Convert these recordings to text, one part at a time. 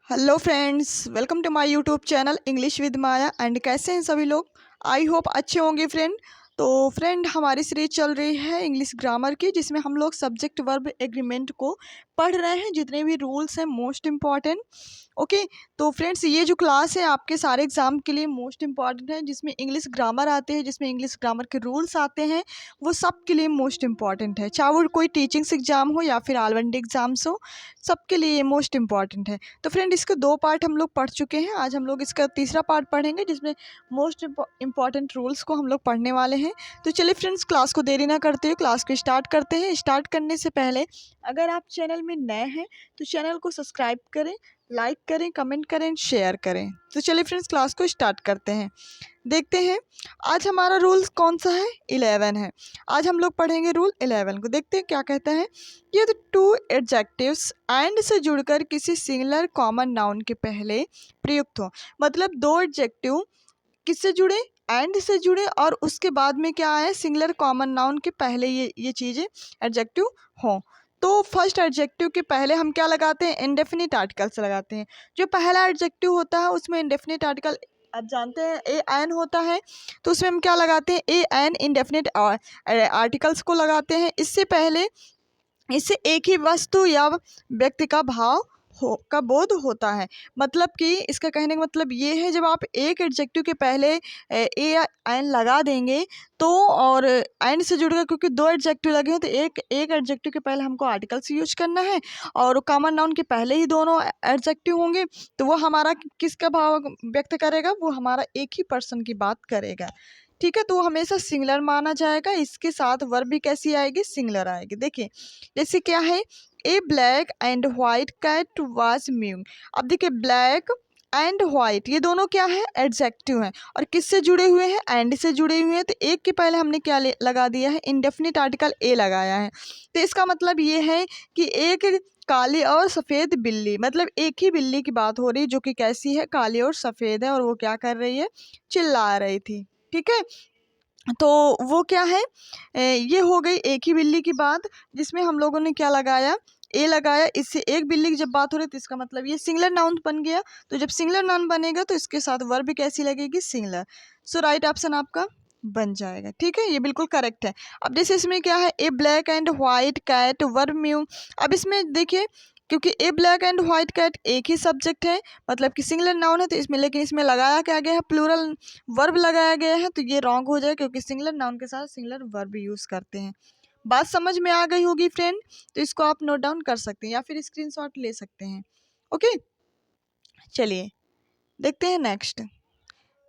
Hello friends, welcome to my YouTube channel English with Maya. And कैसे हैं सभी लोग? आई होप अच्छे होंगे फ्रेंड। तो फ्रेंड, हमारी सीरीज चल रही है इंग्लिश ग्रामर की, जिसमें हम लोग सब्जेक्ट वर्ब एग्रीमेंट को पढ़ रहे हैं। जितने भी रूल्स हैं मोस्ट इम्पॉर्टेंट। ओके, तो फ्रेंड्स, ये जो क्लास है आपके सारे एग्जाम के लिए मोस्ट इम्पॉर्टेंट है। जिसमें इंग्लिश ग्रामर आते हैं, जिसमें इंग्लिश ग्रामर के रूल्स आते हैं, वो सब के लिए मोस्ट इम्पॉर्टेंट है। चाहे वो कोई टीचिंग्स एग्जाम हो या फिर ऑल इंडिया एग्जाम्स हो, सबके लिए ये मोस्ट इम्पॉर्टेंट है। तो फ्रेंड, इसके दो पार्ट हम लोग पढ़ चुके हैं। आज हम लोग इसका तीसरा पार्ट पढ़ेंगे, जिसमें मोस्ट इम्पॉर्टेंट रूल्स को हम लोग पढ़ने वाले हैं। तो चलिए फ्रेंड्स, क्लास को देरी ना करते हुए क्लास को स्टार्ट करते हैं। स्टार्ट करने से पहले अगर आप चैनल में नए हैं तो चैनल को सब्सक्राइब करें, लाइक करें, कमेंट करें, शेयर करें। तो चलिए फ्रेंड्स, क्लास को स्टार्ट करते हैं। देखते हैं आज हमारा रूल कौन सा है। 11 है। आज हम लोग पढ़ेंगे रूल 11 को। देखते हैं क्या कहता है। यदि टू एडजेक्टिव्स एंड से जुड़कर किसी सिंगुलर कॉमन नाउन के पहले प्रयुक्त हो, मतलब दो एडजेक्टिव किससे जुड़े, एंड से जुड़े, और उसके बाद में क्या आए, सिंगुलर कॉमन नाउन के पहले ये चीज़ें एडजेक्टिव हों। तो फर्स्ट एडजेक्टिव के पहले हम क्या लगाते हैं, इंडेफिनिट आर्टिकल से लगाते हैं। जो पहला एडजेक्टिव होता है उसमें इंडेफिनिट आर्टिकल आप जानते हैं ए एन होता है, तो उसमें हम क्या लगाते हैं, ए एन इंडेफिनिट आर्टिकल्स को लगाते हैं। इससे पहले इससे एक ही वस्तु या व्यक्ति का भाव का बोध होता है। मतलब कि इसका कहने का मतलब ये है, जब आप एक एडजेक्टिव के पहले ए या एन लगा देंगे तो, और एंड से जुड़कर, क्योंकि दो एडजेक्टिव लगे हैं तो एक एडजेक्टिव के पहले हमको आर्टिकल्स यूज करना है, और कॉमन नाउन के पहले ही दोनों एडजेक्टिव होंगे, तो वो हमारा किसका भाव व्यक्त करेगा, वो हमारा एक ही पर्सन की बात करेगा। ठीक है, तो वो हमेशा सिंगुलर माना जाएगा। इसके साथ वर्ब भी कैसी आएगी, सिंगुलर आएगी। देखिए जैसे क्या है, a black and white cat was mewing. अब देखिए, ब्लैक एंड वाइट ये दोनों क्या है, एडजेक्टिव हैं, और किससे जुड़े हुए हैं, एंड से जुड़े हुए हैं। तो एक के पहले हमने क्या लगा दिया है, इंडेफिनिट आर्टिकल ए लगाया है। तो इसका मतलब ये है कि एक काली और सफ़ेद बिल्ली, मतलब एक ही बिल्ली की बात हो रही है, जो कि कैसी है, काली और सफ़ेद है, और वो क्या कर रही है, चिल्ला रही थी। ठीक है, तो वो क्या है, ये हो गई एक ही बिल्ली की बात, जिसमें हम लोगों ने क्या लगाया, ए लगाया। इससे एक बिल्ली की जब बात हो रही है, तो इसका मतलब ये सिंगुलर नाउन बन गया। तो जब सिंगुलर नाउन बनेगा तो इसके साथ वर्ब भी कैसी लगेगी, सिंगुलर। सो राइट ऑप्शन आपका बन जाएगा। ठीक है, ये बिल्कुल करेक्ट है। अब जैसे इसमें क्या है, a black and white cat verb mew. अब इसमें देखिए, क्योंकि a black and white cat एक ही सब्जेक्ट है, मतलब कि सिंगुलर नाउन है, तो इसमें, लेकिन इसमें लगाया क्या गया है, प्लूरल वर्ब लगाया गया है। तो ये रॉन्ग हो जाए, क्योंकि सिंगुलर नाउन के साथ सिंगुलर वर्ब यूज़ करते हैं। बात समझ में आ गई होगी फ्रेंड, तो इसको आप नोट डाउन कर सकते हैं या फिर स्क्रीनशॉट ले सकते हैं। ओके, चलिए देखते हैं नेक्स्ट।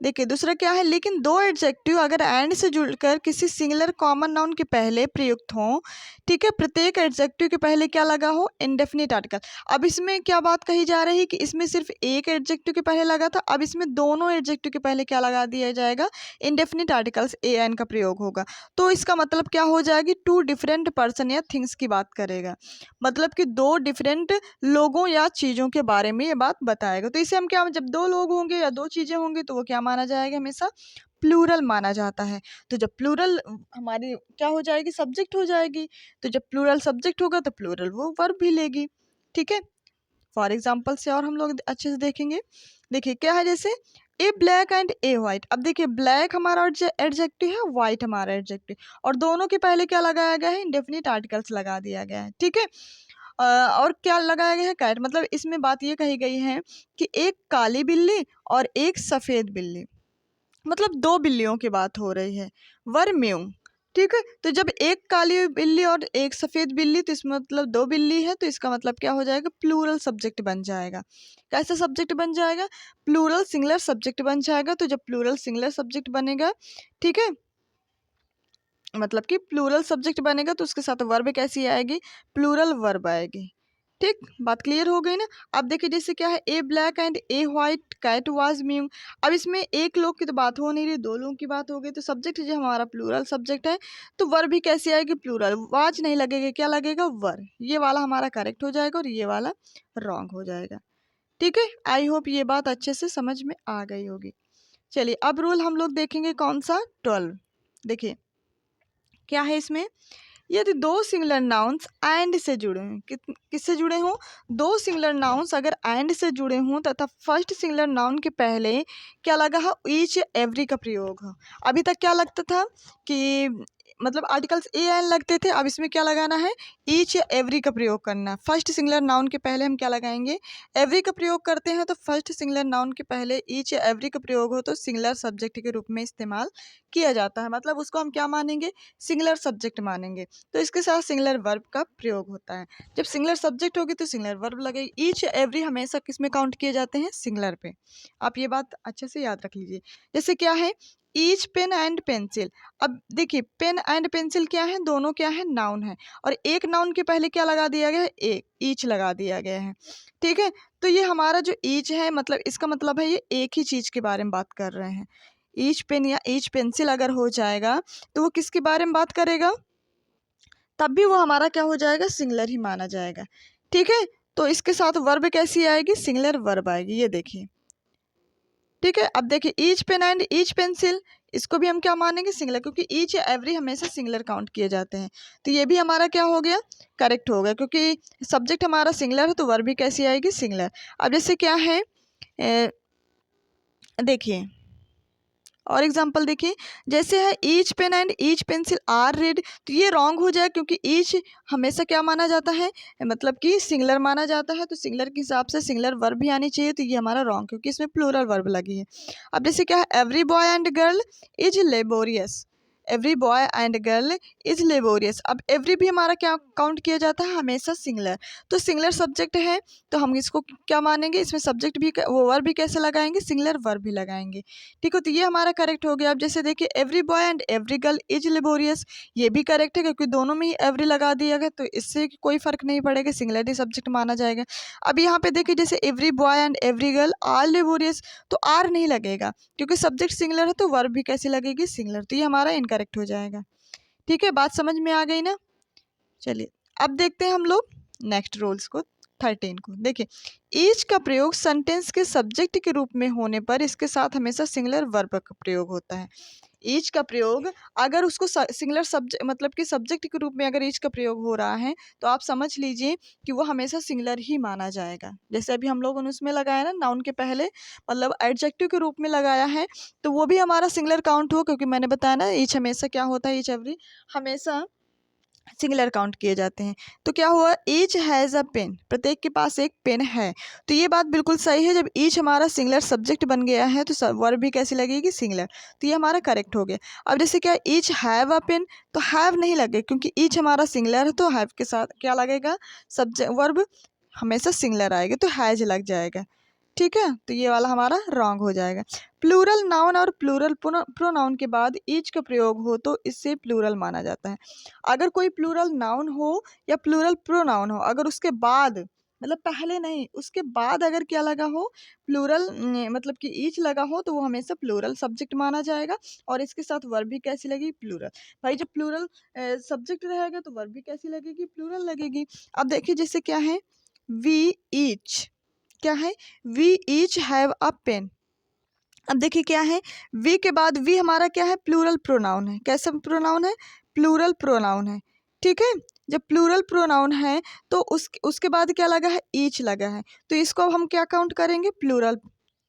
देखिए दूसरा क्या है, लेकिन दो एडजेक्टिव अगर एंड से जुड़कर किसी सिंगुलर कॉमन नाउन के पहले प्रयुक्त हों, ठीक है, प्रत्येक एडजेक्टिव के पहले क्या लगा हो, इंडेफिनिट आर्टिकल। अब इसमें क्या बात कही जा रही है कि इसमें सिर्फ एक एडजेक्टिव के पहले लगा था, अब इसमें दोनों एडजेक्टिव के पहले क्या लगा दिया जाएगा, इंडेफिनिट आर्टिकल्स ए एन का प्रयोग होगा। तो इसका मतलब क्या हो जाएगी, टू डिफरेंट पर्सन या थिंग्स की बात करेगा, मतलब कि दो डिफरेंट लोगों या चीज़ों के बारे में ये बात बताएगा। तो इसे हम क्या, जब दो लोग होंगे या दो चीज़ें होंगी तो वो क्या माना जाएगा, हमेशा प्लूरल माना जाता है। तो जब प्लूरल हमारी क्या हो जाएगी, सब्जेक्ट हो जाएगी। तो जब प्लूरल सब्जेक्ट होगा तो प्लूरल वो वर्ब भी लेगी। ठीक है, फॉर एग्जाम्पल से और हम लोग अच्छे से देखेंगे। देखिए क्या है, जैसे ए ब्लैक एंड ए वाइट। अब देखिए, ब्लैक हमारा एडजेक्टिव है, वाइट हमारा एडजेक्टिव, और दोनों के पहले क्या लगाया गया है, इंडेफिनिट आर्टिकल्स लगा दिया गया है। ठीक है, और क्या लगाया गया है, कैट। मतलब इसमें बात ये कही गई है कि एक काली बिल्ली और एक सफ़ेद बिल्ली, मतलब दो बिल्लियों की बात हो रही है, वर म्यू। ठीक है, तो जब एक काली बिल्ली और एक सफ़ेद बिल्ली, तो इसमें मतलब दो बिल्ली है, तो इसका मतलब क्या हो जाएगा, प्लूरल सब्जेक्ट बन जाएगा। कैसा सब्जेक्ट बन जाएगा, प्लूरल सिंगुलर सब्जेक्ट बन जाएगा। तो जब प्लूरल सिंगुलर सब्जेक्ट बनेगा, ठीक है, मतलब कि प्लूरल सब्जेक्ट बनेगा, तो उसके साथ वर्ब कैसी आएगी, प्लूरल वर्ब आएगी। ठीक, बात क्लियर हो गई ना। अब देखिए जैसे क्या है, a black and a white cat was mew. अब इसमें एक लोग की तो बात हो नहीं रही, दो लोगों की बात हो गई। तो सब्जेक्ट जो हमारा प्लूरल सब्जेक्ट है, तो वर्ब भी कैसी आएगी, प्लूरल। वाज नहीं लगेगा, क्या लगेगा, वर। ये वाला हमारा करेक्ट हो जाएगा और ये वाला रॉन्ग हो जाएगा। ठीक है, आई होप ये बात अच्छे से समझ में आ गई होगी। चलिए अब रूल हम लोग देखेंगे कौन सा, 12। देखिए क्या है इसमें, यदि दो सिंगुलर नाउन्स एंड से जुड़े हों, किससे जुड़े हों? दो सिंगुलर नाउन्स अगर एंड से जुड़े हों तथा फर्स्ट सिंगुलर नाउन के पहले क्या लगा है? ईच एवरी का प्रयोग हो। अभी तक क्या लगता था कि मतलब आर्टिकल्स ए एन लगते थे, अब इसमें क्या लगाना है? ईच या एवरी का प्रयोग करना। फर्स्ट सिंगुलर नाउन के पहले हम क्या लगाएंगे? एवरी का प्रयोग करते हैं, तो फर्स्ट सिंगुलर नाउन के पहले ईच या एवरी का प्रयोग हो तो सिंगुलर सब्जेक्ट के रूप में इस्तेमाल किया जाता है। मतलब उसको हम क्या मानेंगे? सिंगुलर सब्जेक्ट मानेंगे। तो इसके साथ सिंगुलर वर्ब का प्रयोग होता है। जब सिंगुलर सब्जेक्ट होगी तो सिंगुलर वर्ब लगेगी। ईच या एवरी हमेशा किस में काउंट किए जाते हैं? सिंगुलर पे। आप ये बात अच्छे से याद रख लीजिए। जैसे क्या है? Each pen and pencil. अब देखिए पेन एंड पेंसिल क्या है? दोनों क्या है? नाउन है। और एक नाउन के पहले क्या लगा दिया गया है? एक ईच लगा दिया गया है। ठीक है, तो ये हमारा जो ईच है मतलब इसका मतलब है ये एक ही चीज के बारे में बात कर रहे हैं। ईच पेन या ईच पेंसिल अगर हो जाएगा तो वो किसके बारे में बात करेगा? तब भी वो हमारा क्या हो जाएगा? सिंगुलर ही माना जाएगा। ठीक है, तो इसके साथ वर्ब कैसी आएगी? सिंगुलर वर्ब आएगी। ये देखिए, ठीक है। अब देखिए each pen and each pencil, इसको भी हम क्या मानेंगे? सिंगुलर, क्योंकि ईच या एवरी हमेशा सिंगुलर काउंट किए जाते हैं। तो ये भी हमारा क्या हो गया? करेक्ट हो गया, क्योंकि सब्जेक्ट हमारा सिंगुलर है तो वर्ब भी कैसी आएगी? सिंगुलर। अब जैसे क्या है, देखिए और एग्जाम्पल देखिए, जैसे है each pen and each pencil are red, तो ये रॉन्ग हो जाए क्योंकि ईच हमेशा क्या माना जाता है? मतलब कि सिंगुलर माना जाता है, तो सिंगुलर के हिसाब से सिंगुलर वर्ब भी आनी चाहिए, तो ये हमारा रॉन्ग क्योंकि इसमें प्लूरल वर्ब लगी है। अब जैसे क्या है, every boy and girl is laborious. Every boy and girl is laborious. अब एवरी भी हमारा क्या काउंट किया जाता है? हमेशा सिंगुलर। तो सिंगुलर सब्जेक्ट है तो हम इसको क्या मानेंगे? इसमें सब्जेक्ट भी वो वर्ब भी कैसे लगाएंगे? सिंगुलर वर्ब भी लगाएंगे। ठीक है, तो ये हमारा करेक्ट हो गया। अब जैसे देखिए every boy and every girl is laborious, ये भी करेक्ट है क्योंकि दोनों में ही एवरी लगा दिया गया, तो इससे कोई फर्क नहीं पड़ेगा, सिंगुलर ही सब्जेक्ट माना जाएगा। अब यहाँ पे देखिए जैसे every boy and every girl are laborious, तो आर नहीं लगेगा क्योंकि सब्जेक्ट सिंगुलर है, तो वर्ब भी कैसी लगेगी? सिंगुलर। तो ये हमारा इनकरेक्ट हो जाएगा। ठीक है, बात समझ में आ गई ना? चलिए अब देखते हैं हम लोग नेक्स्ट रूल्स को, 13 को। देखिए ईच का प्रयोग सेंटेंस के सब्जेक्ट के रूप में होने पर इसके साथ हमेशा सिंगुलर वर्ब का प्रयोग होता है। ईच का प्रयोग अगर उसको सिंगुलर सब्जेक्ट मतलब कि सब्जेक्ट के रूप में अगर ईच का प्रयोग हो रहा है तो आप समझ लीजिए कि वो हमेशा सिंगुलर ही माना जाएगा। जैसे अभी हम लोगों ने उसमें लगाया ना नाउन के पहले मतलब एडजेक्टिव के रूप में लगाया है, तो वो भी हमारा सिंगुलर काउंट हो, क्योंकि मैंने बताया ना ईच हमेशा क्या होता है? ईच एवरी हमेशा सिंगुलर काउंट किए जाते हैं। तो क्या हुआ? ईच हैज़ अ पेन, प्रत्येक के पास एक पेन है। तो ये बात बिल्कुल सही है, जब ईच हमारा सिंगुलर सब्जेक्ट बन गया है तो वर्ब भी कैसी लगेगी? सिंगुलर। तो ये हमारा करेक्ट हो गया। अब जैसे क्या ईच हैव अ पेन, तो हैव नहीं लगे क्योंकि ईच हमारा सिंगुलर है, तो हैव के साथ क्या लगेगा? सब्जेक्ट वर्ब हमेशा सिंगुलर आएगा, तो हैज लग जाएगा। ठीक है, तो ये वाला हमारा रॉन्ग हो जाएगा। प्लूरल नाउन और प्लूरल प्रोनाउन के बाद ईच का प्रयोग हो तो इससे प्लूरल माना जाता है। अगर कोई प्लूरल नाउन हो या प्लूरल प्रोनाउन हो, अगर उसके बाद मतलब पहले नहीं उसके बाद अगर क्या लगा हो? प्लूरल मतलब कि ईच लगा हो, तो वो हमेशा प्लूरल सब्जेक्ट माना जाएगा और इसके साथ वर्ब भी कैसी लगेगी? प्लूरल। भाई जब प्लूरल सब्जेक्ट रहेगा तो वर्ब भी कैसी लगेगी? प्लूरल लगेगी। अब देखिए जैसे क्या है, वी ईच, क्या है? We each have a pen. अब देखिए क्या है, वी के बाद वी हमारा क्या है? प्लूरल प्रोनाउन है। कैसा प्रोनाउन है? प्लूरल प्रोनाउन है। ठीक है, जब प्लूरल प्रोनाउन है तो उसके बाद क्या लगा है? ईच लगा है, तो इसको अब हम क्या काउंट करेंगे? प्लूरल।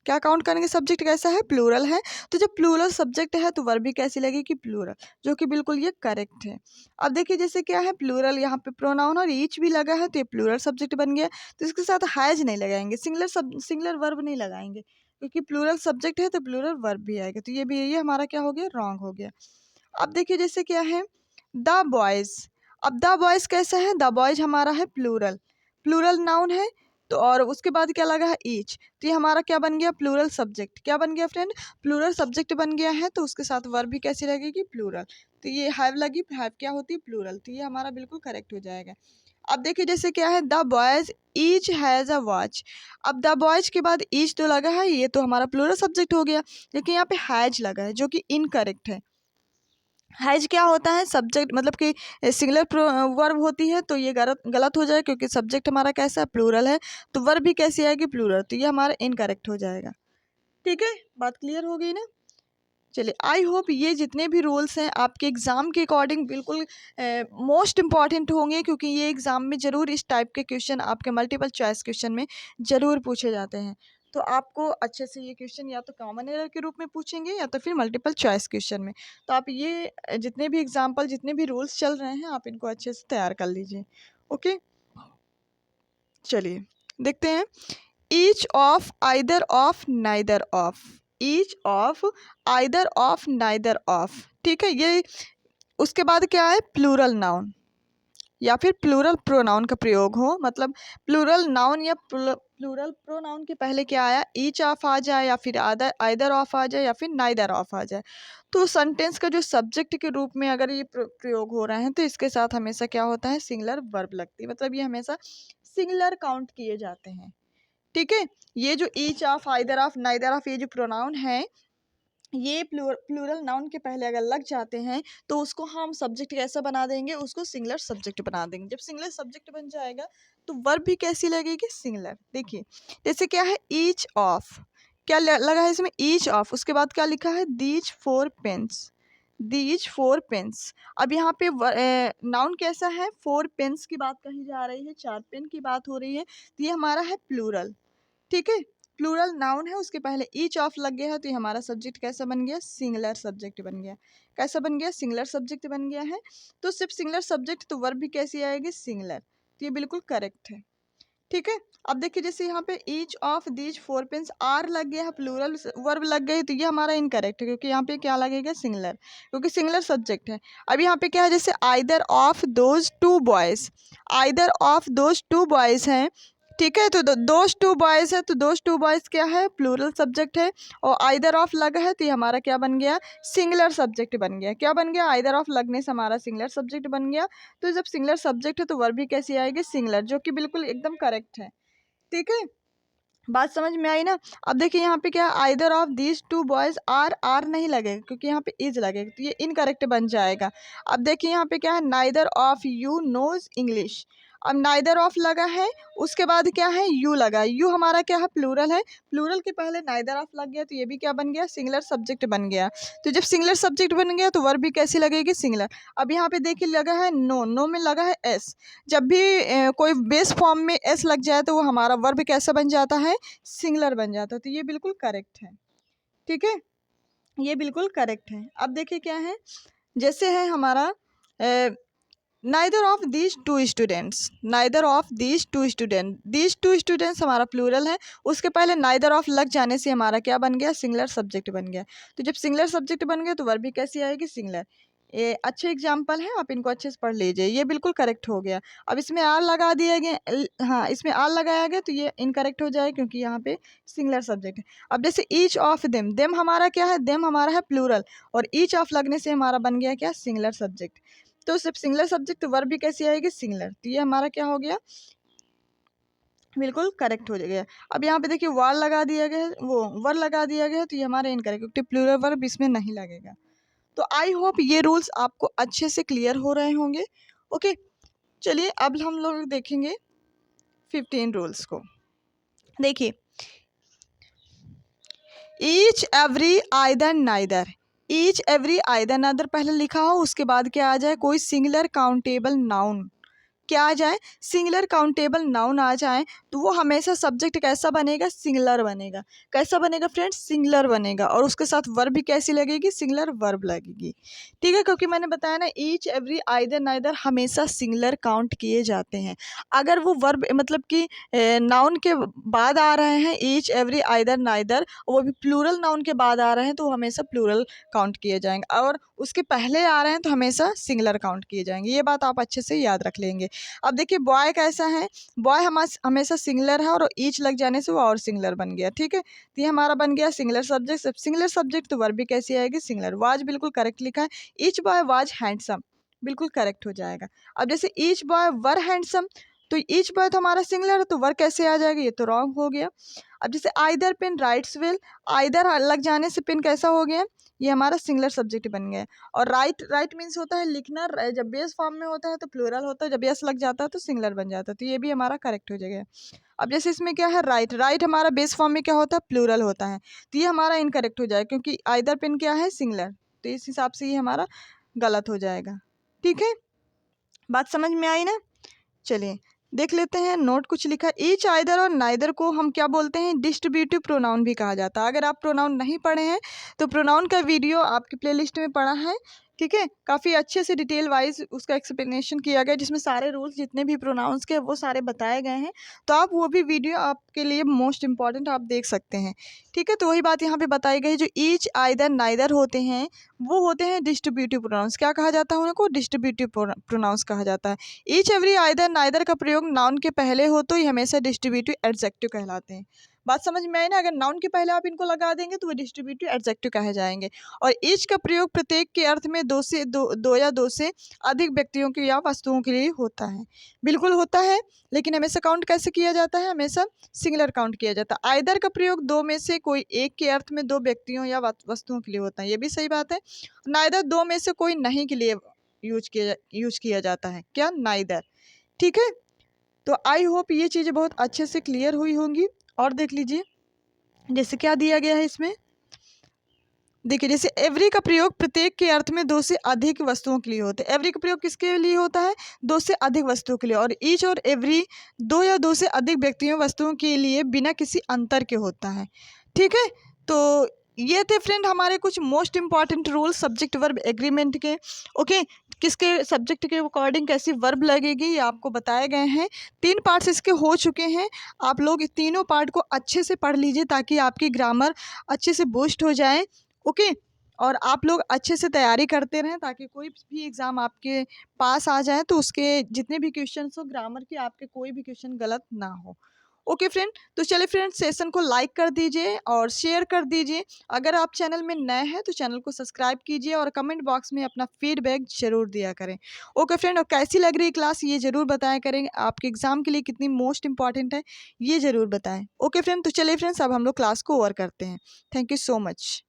क्या काउंट करेंगे? सब्जेक्ट कैसा है? प्लूरल है, तो जब प्लूरल सब्जेक्ट है तो वर्ब भी कैसी लगेगी? प्लूरल, जो कि बिल्कुल ये करेक्ट है। अब देखिए जैसे क्या है, प्लूरल यहाँ पे प्रोनाउन और ईच भी लगा है तो ये प्लूरल सब्जेक्ट बन गया, तो इसके साथ हैज नहीं लगाएंगे, सिंगुलर वर्ब नहीं लगाएंगे क्योंकि प्लूरल सब्जेक्ट है तो प्लूरल वर्ब भी आएगा, तो ये हमारा क्या हो गया? रॉन्ग हो गया। अब देखिए जैसे क्या है, द बॉयज़। अब द बॉयज़ कैसा है? द बॉयज़ हमारा है प्लूरल, प्लूरल नाउन है, तो और उसके बाद क्या लगा है? ईच, तो ये हमारा क्या बन गया? Plural subject. क्या बन गया फ्रेंड? प्लूरल सब्जेक्ट बन गया है, तो उसके साथ वर्ब भी कैसी लगेगी? प्लूरल। तो ये हैव लगी, हैव क्या होती है? प्लूरल, तो ये हमारा बिल्कुल करेक्ट हो जाएगा। अब देखिए जैसे क्या है, the boys each has a watch. अब द बॉयज़ के बाद ईच तो लगा है, ये तो हमारा प्लूरल सब्जेक्ट हो गया, लेकिन यहाँ पे हैज लगा है जो कि इनकरेक्ट है। हैज क्या होता है? सब्जेक्ट मतलब कि सिंगुलर वर्ब होती है, तो ये गलत गलत हो जाए क्योंकि सब्जेक्ट हमारा कैसा है? प्लूरल है, तो वर्ब भी कैसी आएगी? प्लूरल, तो ये हमारा इनकरेक्ट हो जाएगा। ठीक है, बात क्लियर हो गई ना? चलिए, आई होप ये जितने भी रूल्स हैं आपके एग्ज़ाम के अकॉर्डिंग बिल्कुल मोस्ट इम्पॉर्टेंट होंगे, क्योंकि ये एग्ज़ाम में ज़रूर इस टाइप के क्वेश्चन आपके मल्टीपल चॉइस क्वेश्चन में ज़रूर पूछे जाते हैं। तो आपको अच्छे से ये क्वेश्चन या तो कॉमन एरर के रूप में पूछेंगे या तो फिर मल्टीपल चॉइस क्वेश्चन में। तो आप ये जितने भी एग्जाम्पल, जितने भी रूल्स चल रहे हैं, आप इनको अच्छे से तैयार कर लीजिए। ओके, चलिए देखते हैं। Each of, either of, neither of. Each of, either of, neither of. ठीक है, ये उसके बाद क्या है, प्लूरल नाउन या फिर प्लूरल प्रोनाउन का प्रयोग हो, मतलब प्लूरल नाउन या प्लूरल प्रोनाउन के पहले क्या आया, ईच ऑफ आ जाए या फिर आइदर ऑफ आ जाए या फिर नाइदर ऑफ आ जाए। तो सेंटेंस का जो सब्जेक्ट के रूप में अगर ये प्रयोग हो रहा है तो इसके साथ हमेशा क्या होता है, सिंगुलर वर्ब लगती है, मतलब ये हमेशा सिंगुलर काउंट किए जाते हैं। ठीक है, ये जो each of, either of, neither of, ये जो प्रोनाउन है, ये प्लूरल नाउन के पहले अगर लग जाते हैं तो उसको हम सब्जेक्ट कैसा बना देंगे, उसको सिंगुलर सब्जेक्ट बना देंगे। जब सिंगुलर सब्जेक्ट बन जाएगा तो वर्ब भी कैसी लगेगी, सिंगुलर। देखिए जैसे क्या है, ईच ऑफ, क्या लगा है इसमें, ईच ऑफ, उसके बाद क्या लिखा है, these four pens, these four pens. अब यहाँ पे नाउन कैसा है, फोर पेन्स की बात कही जा रही है, 4 पेन की बात हो रही है, तो ये हमारा है प्लूरल। ठीक है, प्लूरल नाउन है, उसके पहले ईच ऑफ लग गया है तो ये हमारा सब्जेक्ट कैसा बन गया, सिंगुलर सब्जेक्ट बन गया। कैसा बन गया, सिंगुलर सब्जेक्ट बन गया है। तो सिर्फ सिंगुलर सब्जेक्ट, तो वर्ब भी कैसी आएगी, सिंगुलर। तो ये बिल्कुल करेक्ट है। ठीक है, अब देखिए जैसे यहाँ पे each of these four pens, are लग गया है, प्लूरल वर्ब लग गई, तो ये हमारा इनकरेक्ट है, क्योंकि यहाँ पे क्या लगेगा, सिंगुलर, क्योंकि सिंगुलर सब्जेक्ट है। अब यहाँ पे क्या है, जैसे either of those two boys, either of those two boys हैं। ठीक है, तो दोज टू बॉयज़ है, तो दोज टू बॉयज़ क्या है, प्लूरल सब्जेक्ट है, और आइदर ऑफ लगा है तो ये हमारा क्या बन गया, सिंगुलर सब्जेक्ट बन गया। क्या बन गया, आइदर ऑफ लगने से हमारा सिंगुलर सब्जेक्ट बन गया। तो जब सिंगुलर सब्जेक्ट है तो वर्ब भी कैसी आएगी, सिंगुलर, जो कि बिल्कुल एकदम करेक्ट है। ठीक है, बात समझ में आई ना। अब देखिए यहाँ पे क्या है, either of these two boys, are नहीं लगेगा क्योंकि यहाँ पे इज लगेगा, तो ये इनकरेक्ट बन जाएगा। अब देखिए यहाँ पे क्या है, neither of you knows English. अब नाइदर ऑफ लगा है, उसके बाद क्या है, यू लगा, यू हमारा क्या है, प्लूरल है, प्लूरल के पहले नाइदर ऑफ लग गया तो ये भी क्या बन गया, सिंगुलर सब्जेक्ट बन गया। तो जब सिंगुलर सब्जेक्ट बन गया तो वर्ब भी कैसी लगेगी, सिंगुलर। अब यहाँ पे देखिए लगा है नो, नो में लगा है एस। जब भी कोई बेस फॉर्म में एस लग जाए तो वो हमारा वर्ब कैसा बन जाता है, सिंगुलर बन जाता है। तो ये बिल्कुल करेक्ट है। ठीक है, ये बिल्कुल करेक्ट है। अब देखिए क्या है, जैसे है हमारा neither of these to students, neither of these to student, these two students हमारा प्लूरल है, उसके पहले नाइदर ऑफ लग जाने से हमारा क्या बन गया, सिंगुलर सब्जेक्ट बन गया। तो जब सिंगुलर सब्जेक्ट बन गया तो वर्ब भी कैसी आएगी, सिंगुलर। ये अच्छे एग्जाम्पल हैं, आप इनको अच्छे से पढ़ लीजिए, ये बिल्कुल करेक्ट हो गया। अब इसमें आर लगा दिया गया, हाँ इसमें आर लगाया गया तो ये इनकरेक्ट हो जाए क्योंकि यहाँ पे सिंगुलर सब्जेक्ट है। अब जैसे ईच ऑफ देम, देम हमारा क्या है, देम हमारा है प्लूरल, और ईच ऑफ लगने से हमारा बन गया क्या, सिंगुलर सब्जेक्ट। तो सिर्फ सिंगुलर सब्जेक्ट, तो वर्ब भी कैसी आएगी, सिंगुलर। तो ये हमारा क्या हो गया, बिल्कुल करेक्ट हो गया। अब यहाँ पे देखिए वार लगा दिया गया है, वो वर लगा दिया गया है, तो ये हमारा इनकरेक्ट, क्योंकि प्लूरल वर्ब इसमें नहीं लगेगा। तो आई होप ये रूल्स आपको अच्छे से क्लियर हो रहे होंगे। ओके, चलिए अब हम लोग देखेंगे 15 रूल्स को। देखिए, each every either neither, each every either neither पहले लिखा हो, उसके बाद क्या आ जाए, कोई सिंगुलर काउंटेबल नाउन, क्या आ जाए, सिंगुलर काउंटेबल नाउन आ जाए, तो वो हमेशा सब्जेक्ट कैसा बनेगा, सिंगुलर बनेगा। कैसा बनेगा फ्रेंड्स, सिंगुलर बनेगा, और उसके साथ वर्ब भी कैसी लगेगी, सिंगुलर वर्ब लगेगी। ठीक है, क्योंकि मैंने बताया ना, ईच एवरी आइदर नाइदर हमेशा सिंगुलर काउंट किए जाते हैं। अगर वो वर्ब मतलब कि नाउन के बाद आ रहे हैं, ईच एवरी आइदर नाइदर, वो भी प्लूरल नाउन के बाद आ रहे हैं, तो वो हमेशा प्लूरल काउंट किए जाएंगे, और उसके पहले आ रहे हैं तो हमेशा सिंगुलर काउंट किए जाएंगे। ये बात आप अच्छे से याद रख लेंगे। अब देखिए बॉय कैसा है, बॉय हमेशा सिंगुलर है, और ईच लग जाने से वो और सिंगुलर बन गया। ठीक है, तो ये हमारा बन गया सिंगुलर सब्जेक्ट, सिंगुलर सब्जेक्ट, तो वर्ब भी कैसी आएगी, सिंगुलर। वाज बिल्कुल करेक्ट लिखा है, ईच बॉय वाज हैंडसम, बिल्कुल करेक्ट हो जाएगा। अब जैसे ईच बॉय वर हैंडसम, तो ईच बॉय तो हमारा सिंगुलर है, तो वर कैसे आ जाएगा, ये तो रॉन्ग हो गया। अब जैसे either pen writes well, either लग जाने से पेन कैसा हो गया, ये हमारा सिंगुलर सब्जेक्ट बन गया। और राइट, राइट मीन्स होता है लिखना, जब बेस फॉर्म में होता है तो प्लूरल होता है, जब यस लग जाता है तो सिंगुलर बन जाता है, तो ये भी हमारा करेक्ट हो जाएगा। अब जैसे इसमें क्या है, राइट, राइट हमारा बेस फॉर्म में क्या होता है, प्लूरल होता है, तो ये हमारा इनकरेक्ट हो जाएगा क्योंकि आइदर पेन क्या है, सिंगुलर, तो इस हिसाब से ये हमारा गलत हो जाएगा। ठीक है, बात समझ में आई ना। चलिए देख लेते हैं, नोट कुछ लिखा, ईच, आइदर और नाइदर को हम क्या बोलते हैं, डिस्ट्रीब्यूटिव प्रोनाउन भी कहा जाता है। अगर आप प्रोनाउन नहीं पढ़े हैं तो प्रोनाउन का वीडियो आपकी प्लेलिस्ट में पड़ा है, ठीक है, काफ़ी अच्छे से डिटेल वाइज उसका एक्सप्लेनेशन किया गया जिसमें सारे रूल्स जितने भी प्रोनाउंस के वो सारे बताए गए हैं, तो आप वो भी वीडियो आपके लिए मोस्ट इंपॉर्टेंट आप देख सकते हैं। ठीक है, तो वही बात यहाँ पे बताई गई, जो ईच, आइदर, नाइदर होते हैं वो होते हैं डिस्ट्रीब्यूटिव प्रोनाउंस। क्या कहा जाता है उनको, डिस्ट्रीब्यूटिव प्रोनाउंस कहा जाता है। ईच, एवरी, आइदर, नाइदर का प्रयोग नाउन के पहले हो तो ये हमेशा डिस्ट्रीब्यूटिव एडजेक्टिव कहलाते हैं। बात समझ में आई ना, अगर नाउन के पहले आप इनको लगा देंगे तो वो डिस्ट्रीब्यूटिव एडजेक्टिव कहे जाएंगे। और ईच का प्रयोग प्रत्येक के अर्थ में दो या दो से अधिक व्यक्तियों के या वस्तुओं के लिए होता है। बिल्कुल होता है, लेकिन हमेशा काउंट कैसे किया जाता है, हमेशा सिंगुलर काउंट किया जाता है। आइदर का प्रयोग दो में से कोई एक के अर्थ में दो व्यक्तियों या वस्तुओं के लिए होता है, ये भी सही बात है। नाइदर दो में से कोई नहीं के लिए यूज किया जाता है, क्या, नाइदर। ठीक है, तो आई होप ये चीज़ें बहुत अच्छे से क्लियर हुई होंगी। और देख लीजिए जैसे क्या दिया गया है इसमें, देखिए जैसे एवरी का प्रयोग प्रत्येक के अर्थ में दो से अधिक वस्तुओं के लिए होता है। एवरी का प्रयोग किसके लिए होता है, दो से अधिक वस्तुओं के लिए। और ईच और एवरी दो या दो से अधिक व्यक्तियों वस्तुओं के लिए बिना किसी अंतर के होता है। ठीक है, तो ये थे फ्रेंड हमारे कुछ most important rule subject verb agreement के। ओके, किसके सब्जेक्ट के अकॉर्डिंग कैसी वर्ब लगेगी ये आपको बताए गए हैं। 3 पार्ट्स इसके हो चुके हैं, आप लोग इस तीनों पार्ट को अच्छे से पढ़ लीजिए ताकि आपकी ग्रामर अच्छे से बूस्ट हो जाए। ओके, और आप लोग अच्छे से तैयारी करते रहें ताकि कोई भी एग्ज़ाम आपके पास आ जाए तो उसके जितने भी क्वेश्चन हो ग्रामर के, आपके कोई भी क्वेश्चन गलत ना हो। ओके फ्रेंड, तो चलिए फ्रेंड सेशन को लाइक कर दीजिए और शेयर कर दीजिए। अगर आप चैनल में नए हैं तो चैनल को सब्सक्राइब कीजिए और कमेंट बॉक्स में अपना फीडबैक ज़रूर दिया करें। ओके फ्रेंड, और कैसी लग रही है क्लास ये ज़रूर बताया करें, आपके एग्ज़ाम के लिए कितनी मोस्ट इंपॉर्टेंट है ये ज़रूर बताएं। ओके फ्रेंड, तो चलिए फ्रेंड्स अब हम लोग क्लास को ओवर करते हैं। Thank you so much.